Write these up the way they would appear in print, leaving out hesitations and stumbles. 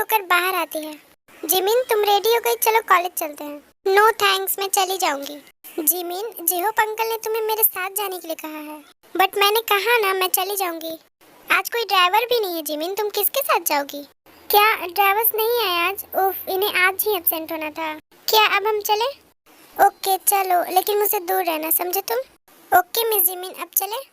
होकर बाहर आती है। जिमिन तुम रेडी हो गई, चलो कॉलेज चलते हैं। नो थैंक्स, मैं चली जाऊंगी। जिमिन जेहोप अंकल ने तुम्हें मेरे साथ जाने के लिए कहा है। बट मैंने कहा ना मैं चली जाऊंगी। आज कोई ड्राइवर भी नहीं है जिमिन, तुम किसके साथ जाओगी? क्या ड्राइवर्स नहीं आए आज? उफ, इन्हें आज ही एब्सेंट होना था। क्या अब हम चले? ओके चलो, लेकिन मुझसे दूर रहना, समझे तुम? ओके मिस जिमिन, अब चले?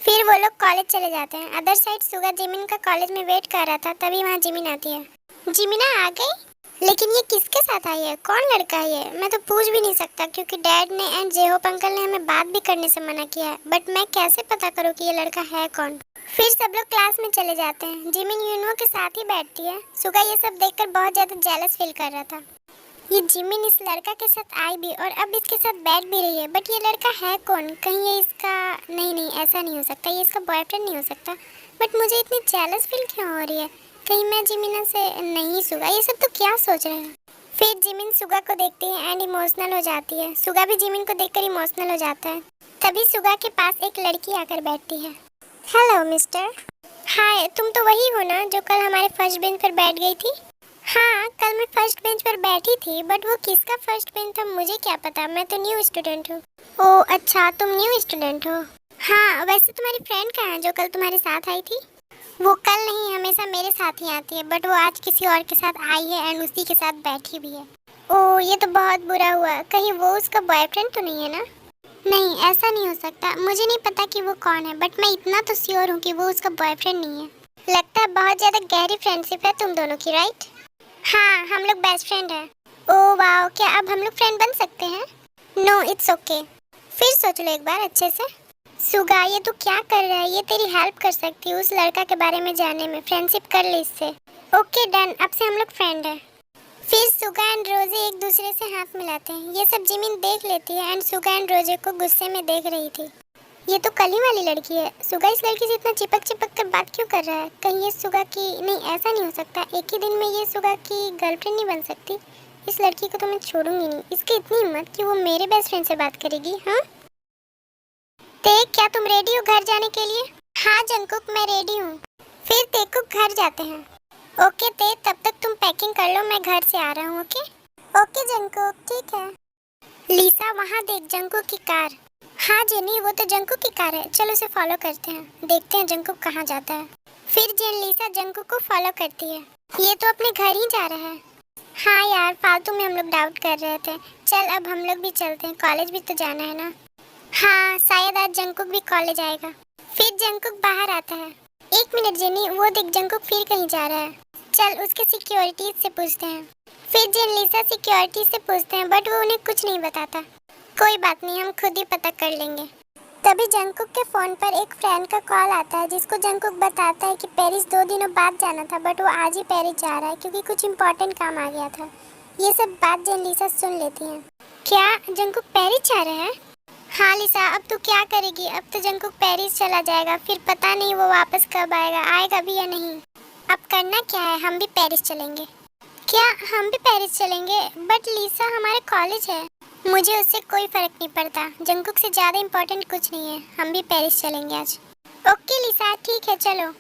फिर वो लोग कॉलेज चले जाते हैं। अदर साइड सुगा जिमिन का कॉलेज में वेट कर रहा था, तभी वहाँ जिमिन आती है। जिमिना आ गई? लेकिन ये किसके साथ आई है? कौन लड़का है ये? मैं तो पूछ भी नहीं सकता क्योंकि डैड ने एंड जेहोप अंकल ने हमें बात भी करने से मना किया है। बट मैं कैसे पता करूँ कि ये लड़का है कौन? फिर सब लोग क्लास में चले जाते हैं। जिमिन यूनवो के साथ ही बैठती है। सुगा ये सब देखकर बहुत ज्यादा जेलस फील कर रहा था। ये जिमिन इस लड़का के साथ आई भी और अब इसके साथ बैठ भी रही है। बट ये लड़का है कौन? कहीं ये इसका... नहीं, ऐसा नहीं हो सकता, ये इसका बॉयफ्रेंड नहीं हो सकता। बट मुझे इतनी जेलस फील क्यों हो रही है? कहीं मैं जिमिना से... नहीं सुगा, ये सब तो क्या सोच रहे हैं? फिर जिमिन सुगा को देखती है एंड इमोशनल हो जाती है। सुगा भी जिमिन को देखकर इमोशनल हो जाता है। तभी सुगा के पास एक लड़की आकर बैठती है। Hello mister. हाय, तुम तो वही हो ना जो कल हमारे फर्स्ट बेंच पर बैठ गई थी? हाँ, कल मैं फर्स्ट बेंच पर बैठी थी, बट वो किसका फर्स्ट बेंच था मुझे क्या पता, मैं तो न्यू स्टूडेंट हूँ। ओह अच्छा, तुम न्यू स्टूडेंट हो। हाँ, वैसे तुम्हारी फ्रेंड कहाँ है जो कल तुम्हारे साथ आई थी? वो कल नहीं, हमेशा मेरे साथ ही आती है, बट वो आज किसी और के साथ आई है एंड उसी के साथ बैठी भी है। ओह, ये तो बहुत बुरा हुआ। कहीं वो उसका बॉयफ्रेंड तो नहीं है ना? नहीं, ऐसा नहीं हो सकता। मुझे नहीं पता कि वो कौन है, बट मैं इतना तो श्योर हूँ कि वो उसका बॉयफ्रेंड नहीं है। लगता है बहुत ज्यादा गहरी फ्रेंडशिप है तुम दोनों की, राइट? हाँ, हम लोग बेस्ट फ्रेंड हैं। ओह वाओ, क्या अब हम लोग फ्रेंड बन सकते हैं? No, it's okay. फिर सोच लो एक बार अच्छे से। सुगा, ये तू क्या कर रहा है? ये तेरी हेल्प कर सकती है उस लड़का के बारे में जानने में। फ्रेंडशिप कर ले इससे। ओके डन, अब से हम लोग फ्रेंड हैं। फिर सुगा एंड रोजे एक दूसरे से हाथ मिलाते हैं। ये सब जिमिन देख लेती है एंड सुगा एंड रोजे को गुस्से में देख रही थी। ये तो कल ही वाली लड़की है। सुगा इस लड़की से इतना चिपक कर बात क्यों कर रहा है? कहीं ये सुगा की... नहीं, ऐसा नहीं हो सकता। एक ही दिन में ये सुगा की गर्लफ्रेंड नहीं बन सकती। इस लड़की को तो मैं छोड़ूंगी नहीं। इसकी इतनी हिम्मत कि वो मेरे बेस्ट फ्रेंड से बात करेगी। हाँ ते, क्या तुम रेडी हो घर जाने के लिए? हाँ जंकुक, मैं रेडी हूँ। फिर तेकुक घर जाते हैं। ओके ते, तब तक तुम पैकिंग कर लो, मैं घर से आ रहा हूँ। ओके ओके जंकुक, ठीक है। लीसा, वहाँ देख जंकुक की कार। हाँ जेनी, वो तो जंकुक की कार है। चलो उसे फॉलो करते हैं, देखते हैं जंकुक कहाँ जाता है। फिर जेन लीसा जंकुक को फॉलो करती है। ये तो अपने घर ही जा रहा है। हाँ यार, फालतू में हम लोग डाउट कर रहे थे। चल अब हम लोग भी चलते हैं, कॉलेज भी तो जाना है ना। हाँ, शायद आज जंकुक भी कॉलेज आएगा। फिर जंकुक बाहर आता है। एक मिनट जेनी, वो देख जंकुक फिर कहीं जा रहा है। चल उसके सिक्योरिटी से पूछते हैं। फिर जेन लीसा सिक्योरिटी से पूछते हैं, बट वो उन्हें कुछ नहीं बताता। कोई बात नहीं, हम खुद ही पता कर लेंगे। तभी जंकुक के फोन पर एक फ्रेंड का कॉल आता है, जिसको जंकुक बताता है कि पेरिस 2 दिनों बाद जाना था, बट वो आज ही पेरिस जा रहा है क्योंकि कुछ इम्पोर्टेंट काम आ गया था। ये सब बात जेन लीसा सुन लेती हैं। क्या जंकुक पेरिस जा रहा है? हाँ लिसा, अब तू क्या करेगी? अब तो जंकुक पेरिस चला जाएगा, फिर पता नहीं वो वापस कब आएगा, आएगा भी या नहीं। अब करना क्या है, हम भी पेरिस चलेंगे। क्या हम भी पेरिस चलेंगे? बट लिसा, हमारे कॉलेज है। मुझे उससे कोई फर्क नहीं पड़ता, जंकुक से ज़्यादा इम्पोर्टेंट कुछ नहीं है। हम भी पेरिस चलेंगे आज। ओके लिसा, ठीक है चलो।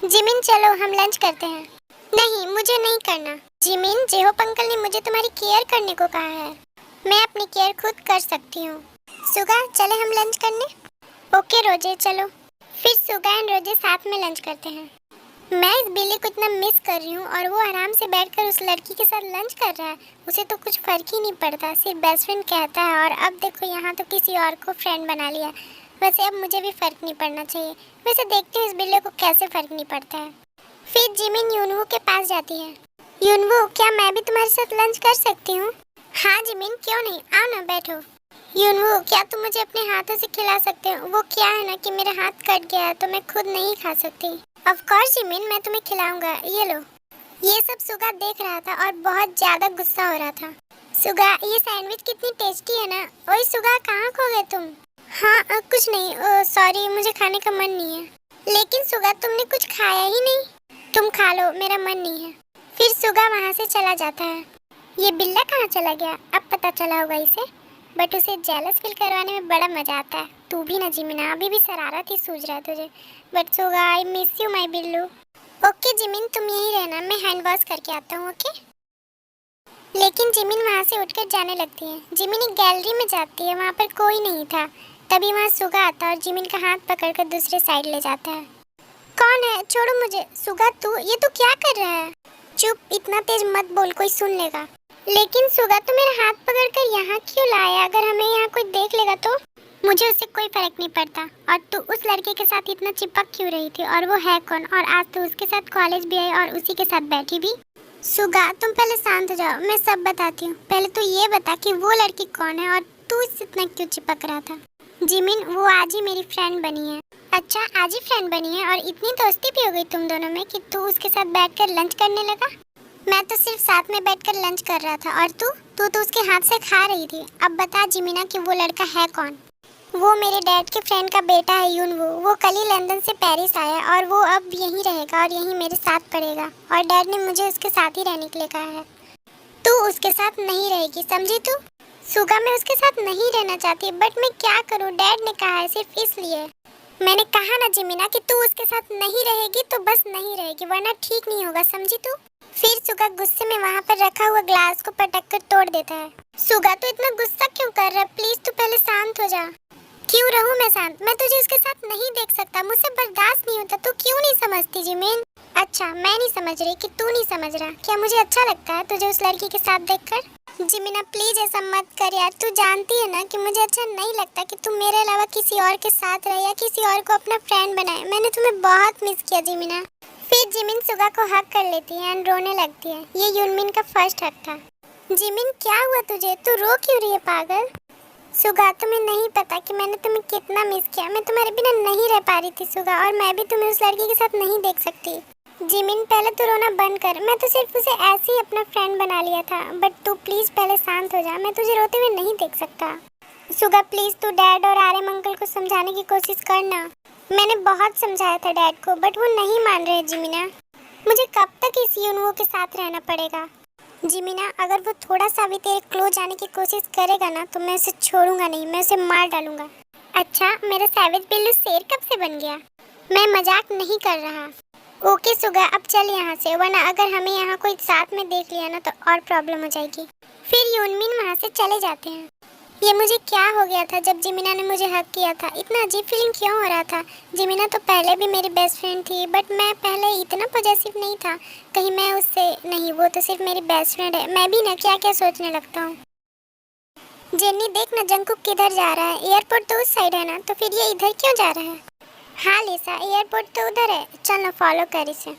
जिमिन चलो हम लंच करते हैं। नहीं, मुझे नहीं करना। जिमिन, जेहोप अंकल ने मुझे तुम्हारी केयर करने को कहा है। मैं अपनी केयर खुद कर सकती हूँ। सुगा, चले हम लंच करने। ओके रोजे, चलो। फिर सुगा एंड रोजे साथ में लंच करते हैं। मैं इस बिल्ली को इतना मिस कर रही हूँ और वो आराम से बैठकर उस लड़की के साथ लंच कर रहा है। उसे तो कुछ फर्क ही नहीं पड़ता, सिर्फ बेस्ट फ्रेंड कहता है, और अब देखो यहाँ तो किसी और को फ्रेंड बना लिया। वैसे अब मुझे भी फर्क नहीं पड़ना चाहिए। वैसे देखते हैं इस बिल्ली को कैसे फर्क नहीं पड़ता है। फिर जिमिन यूनवू के पास जाती है। यूनवू, क्या मैं भी तुम्हारे साथ लंच कर सकती हूँ? हाँ जिमिन, क्यों नहीं, आओ ना बैठो। यूनवू, क्या तुम मुझे अपने हाथों से खिला सकते हो? वो क्या है ना कि मेरा हाथ कट गया है तो मैं खुद नहीं खा सकती। ऑफ कोर्स जिमिन, मैं तुम्हें खिलाऊंगा, ये लो। ये सब सुगा देख रहा था और बहुत ज्यादा गुस्सा हो रहा था। सुगा, ये सैंडविच कितनी टेस्टी है ना। ओए सुगा, कहाँ खो गए तुम? हाँ कुछ नहीं, सॉरी, मुझे खाने का मन नहीं है। लेकिन सुगा, तुमने कुछ खाया ही नहीं। तुम खा लो, मेरा मन नहीं है। फिर सुगा वहाँ से चला जाता है। ये बिल्ला कहाँ चला गया? अब पता चला होगा इसे, बट उसे जेलस फील करवाने में बड़ा मजा आता है। तू भी ना जिमिना, अभी भी शरारत ही सूझ रहा है तुझे। But Suga, I miss you my Billu. Okay Jimin, तुम यहीं रहना, मैं हैंड वॉश करके आता हूँ। ओके। लेकिन जिमिन वहाँ से उठकर जाने लगती है। जिमिन एक गैलरी में जाती है, वहाँ पर कोई नहीं था। तभी वहाँ सुगा आता है और जिमिन का हाथ पकड़कर दूसरे साइड ले जाता है। कौन है? छोड़ो मुझे। सुगा तू, ये तू क्या कर रहा है? चुप, इतना तेज मत बोल, कोई सुन लेगा। लेकिन सुगा, तू मेरा हाथ पकड़कर यहाँ क्यों लाया? अगर हमें यहाँ कोई देख लेगा तो? मुझे उससे कोई फर्क नहीं पड़ता। और तू उस लड़के के साथ इतना चिपक क्यों रही थी? और वो है कौन? और आज तू उसके साथ कॉलेज भी आई और उसी के साथ बैठी भी। सुगा, तुम पहले शांत हो जाओ, मैं सब बताती हूँ। पहले तो ये बता कि वो लड़की कौन है और तू इससे इतना क्यों चिपक रहा था? जिमिन, वो आज ही मेरी फ्रेंड बनी है। अच्छा, आज ही फ्रेंड बनी है? और इतनी दोस्ती भी हो गई तुम दोनों में कि तू उसके साथ बैठकर लंच करने लगा? मैं तो सिर्फ साथ में बैठकर लंच कर रहा था। और तू तू तो उसके हाथ से खा रही थी। अब बता जिमिना कि वो लड़का है कौन? वो मेरे डैड के फ्रेंड का बेटा है, यूनवू। वो कल ही लंदन से पेरिस आया और वो अब यहीं रहेगा और यहीं मेरे साथ पढ़ेगा। और डैड ने मुझे उसके साथ ही रहने के लिए कहा है। तू उसके साथ नहीं रहेगी, समझी तू? सुगा, मैं उसके साथ नहीं रहना चाहती, बट मैं क्या करूं? डैड ने कहा है, सिर्फ इसलिए। मैंने कहा ना जिमिना कि तू उसके साथ नहीं रहेगी तो बस नहीं रहेगी, वरना ठीक नहीं होगा, समझी तू? फिर सुगा गुस्से में वहाँ पर रखा हुआ ग्लास को पटक कर तोड़ देता है। सुगा, तू इतना गुस्सा क्यों कर रहा है? प्लीज तू पहले शांत हो जा। क्यों रहूं मैं शांत? मैं तुझे उसके साथ नहीं देख सकता, मुझसे बर्दाश्त नहीं होता। तू क्यों नहीं समझती जिमिन? अच्छा, मैं नहीं समझ रही कि तू नहीं समझ रहा। क्या मुझे अच्छा लगता है तुझे उस लड़की के साथ देखकर? जिमिना प्लीज ऐसा मत कर यार। तू जानती है ना कि मुझे अच्छा नहीं लगता कि तू मेरे अलावा किसी और के साथ रहे या किसी और को अपना फ्रेंड बनाए। मैंने तुम्हें बहुत मिस किया जिमिना। फिर जिमिन सुगा को हक कर लेती है एंड रोने लगती है। ये यूनमिन का फर्स्ट हक था। जिमिन, क्या हुआ तुझे? तू रो क्यों रही है पागल? सुगा, तुम्हें नहीं पता कि मैंने तुम्हें कितना मिस किया। मैं तुम्हारे बिना नहीं रह पा रही थी सुगा, और मैं भी तुम्हें उस लड़की के साथ नहीं देख सकती। जिमिन, पहले तो रोना बंद कर। मैं तो सिर्फ उसे ऐसे ही अपना फ्रेंड बना लिया था, बट तू प्लीज पहले शांत हो जा। मैं तुझे रोते हुए नहीं देख सकता। सुगा प्लीज, तू डैड और आर्यम अंकल को समझाने की कोशिश करना। मैंने बहुत समझाया था डैड को, बट वो नहीं मान रहे जिमिना। मुझे कब तक इस यूनवो के साथ रहना पड़ेगा? जिमिना, अगर वो थोड़ा सा भी तेरे क्लोज आने की कोशिश करेगा ना तो मैं उसे छोड़ूंगा नहीं, मैं उसे मार डालूंगा। अच्छा, मेरा सैवेज बिल्लू शेर कब से बन गया? मैं मजाक नहीं कर रहा। ओके सुगा, अब चल यहाँ से, वरना अगर हमें यहाँ कोई साथ में देख लिया ना तो और प्रॉब्लम हो जाएगी। फिर यूनमिन वहाँ से चले जाते हैं। ये मुझे क्या हो गया था जब जिमिना ने मुझे हक किया था? इतना अजीब फीलिंग क्यों हो रहा था? जिमिना तो पहले भी मेरी बेस्ट फ्रेंड थी, बट मैं पहले इतना पॉजेसिव नहीं था। कहीं मैं उससे नहीं, वो तो सिर्फ मेरी बेस्ट फ्रेंड है। मैं भी ना क्या क्या सोचने लगता हूँ। जेन्नी, देख ना जंकुक किधर जा रहा है। एयरपोर्ट तो उस साइड है ना, तो फिर ये इधर क्यों जा रहा है? हाँ लिसा, एयरपोर्ट तो उधर है। चल ना, फॉलो कर इसे।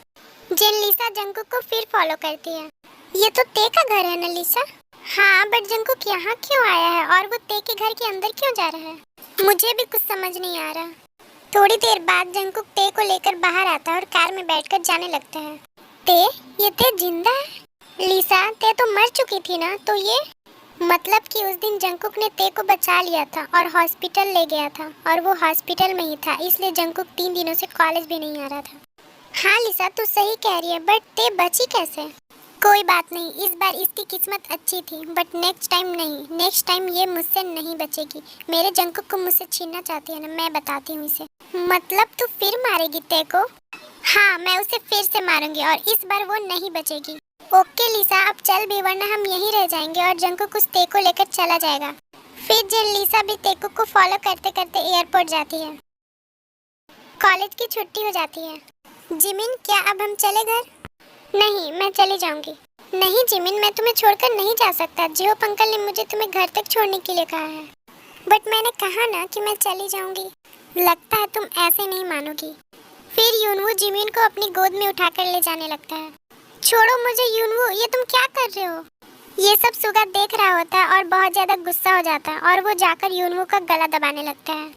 जेन लिसा जंकुक को फिर फॉलो करती है। ये तो ते का घर है ना लिसा? हाँ, बट जंकुक यहाँ क्यों आया है और वो ते के घर के अंदर क्यों जा रहा है? मुझे भी कुछ समझ नहीं आ रहा। थोड़ी देर बाद जंकुक ते को लेकर बाहर आता है और कार में बैठकर जाने लगता है। ते, ये ते जिंदा है? लिसा, ते तो मर चुकी थी ना, तो ये मतलब कि उस दिन जंकुक ने ते को बचा लिया था और हॉस्पिटल ले गया था, और वो हॉस्पिटल में ही था, इसलिए जंकुक 3 दिनों से कॉलेज भी नहीं आ रहा था। हाँ लिसा, तू सही कह रही है, बट ते बची कैसे? कोई बात नहीं, इस बार इसकी किस्मत अच्छी थी, बट नेक्स्ट टाइम नहीं। नेक्स्ट टाइम ये मुझसे नहीं बचेगी। मेरे जंकुक को मुझसे छीनना चाहती है ना, मैं बताती हूँ इसे। मतलब तू फिर मारेगी ते को? हाँ, मैं उसे फिर से मारूंगी और इस बार वो नहीं बचेगी। ओके लिसा, अब चल भी, वरना हम यहीं रह जाएंगे और जंकुक उस ते को लेकर चला जाएगा। फिर जेन लिसा भी तेको को फॉलो करते करते एयरपोर्ट जाती है। कॉलेज की छुट्टी हो जाती है। जिमिन, क्या अब हम चले घर? नहीं, मैं चली जाऊंगी। नहीं जिमिन, मैं तुम्हें छोड़कर नहीं जा सकता। जिहोप अंकल ने मुझे तुम्हें घर तक छोड़ने के लिए कहा है। बट मैंने कहा ना कि मैं चली जाऊंगी। लगता है तुम ऐसे नहीं मानोगी। फिर यूनवू जिमिन को अपनी गोद में उठाकर ले जाने लगता है। छोड़ो मुझे यूनवू, ये तुम क्या कर रहे हो? ये सब सुगा देख रहा होता है और बहुत ज्यादा गुस्सा हो जाता है और वो जाकर यूनवू का गला दबाने लगता है।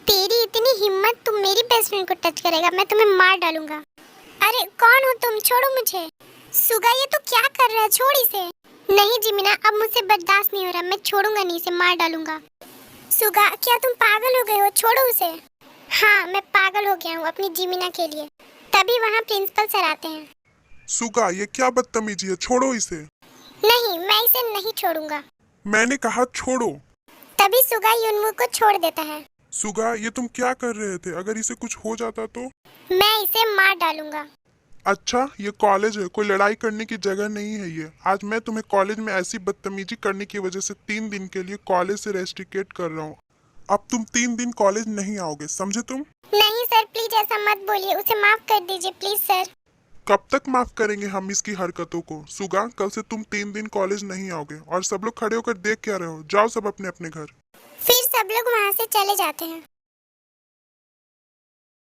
तेरी इतनी हिम्मत, तुम मेरी बेस्ट फ्रेंड को टच करेगा? मैं तुम्हें मार डालूंगा। अरे कौन हो तुम? छोड़ो मुझे। सुगा, ये तो क्या कर रहा है? छोड़ इसे। नहीं जिमिना, अब मुझसे बर्दाश्त नहीं हो रहा। मैं छोड़ूंगा नहीं, इसे मार डालूंगा। सुगा, क्या तुम पागल हो गए हो? छोड़ो उसे। हाँ, मैं पागल हो गया हूँ अपनी जिमिना के लिए। तभी वहाँ प्रिंसिपल सर आते हैं। सुगा, ये क्या बदतमीजी है? छोड़ो इसे। नहीं, मैं इसे नहीं छोड़ूंगा। मैंने कहा छोड़ो। तभी सुगा यूनवू को छोड़ देता है। सुगा, ये तुम क्या कर रहे थे? अगर इसे कुछ हो जाता तो? मैं इसे मार डालूंगा। अच्छा, ये कॉलेज है, कोई लड़ाई करने की जगह नहीं है ये। आज मैं तुम्हें कॉलेज में ऐसी बदतमीजी करने की वजह से 3 दिन के लिए कॉलेज से रेस्ट्रिकेट कर रहा हूँ। अब तुम 3 दिन कॉलेज नहीं आओगे, समझे तुम? नहीं सर, प्लीज ऐसा मत बोलिए, उसे माफ कर दीजिए प्लीज सर। कब तक माफ करेंगे हम इसकी हरकतों को? सुगा, कल से तुम 3 दिन कॉलेज नहीं आओगे। और सब लोग खड़े होकर देख क्या रहे हो? जाओ सब अपने अपने घर। फिर सब लोग वहाँ से चले जाते हैं।